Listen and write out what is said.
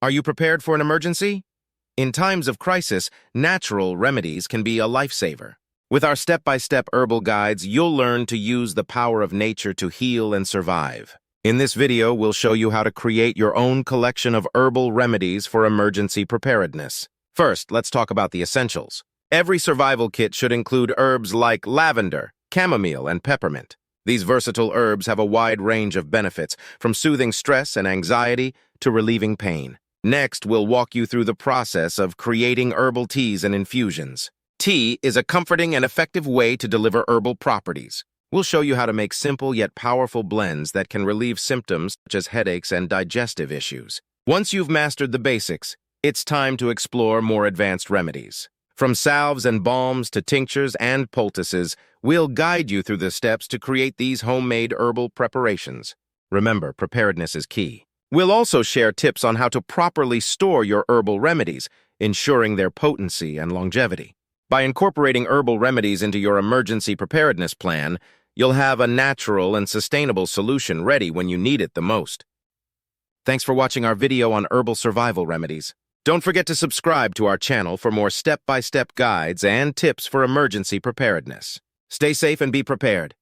Are you prepared for an emergency? In times of crisis, natural remedies can be a lifesaver. With our step-by-step herbal guides, you'll learn to use the power of nature to heal and survive. In this video, we'll show you how to create your own collection of herbal remedies for emergency preparedness. First, let's talk about the essentials. Every survival kit should include herbs like lavender, chamomile, and peppermint. These versatile herbs have a wide range of benefits, from soothing stress and anxiety to relieving pain. Next, we'll walk you through the process of creating herbal teas and infusions. Tea is a comforting and effective way to deliver herbal properties. We'll show you how to make simple yet powerful blends that can relieve symptoms such as headaches and digestive issues. Once you've mastered the basics, it's time to explore more advanced remedies. From salves and balms to tinctures and poultices, we'll guide you through the steps to create these homemade herbal preparations. Remember, preparedness is key. We'll also share tips on how to properly store your herbal remedies, ensuring their potency and longevity. By incorporating herbal remedies into your emergency preparedness plan, you'll have a natural and sustainable solution ready when you need it the most. Thanks for watching our video on herbal survival remedies. Don't forget to subscribe to our channel for more step-by-step guides and tips for emergency preparedness. Stay safe and be prepared.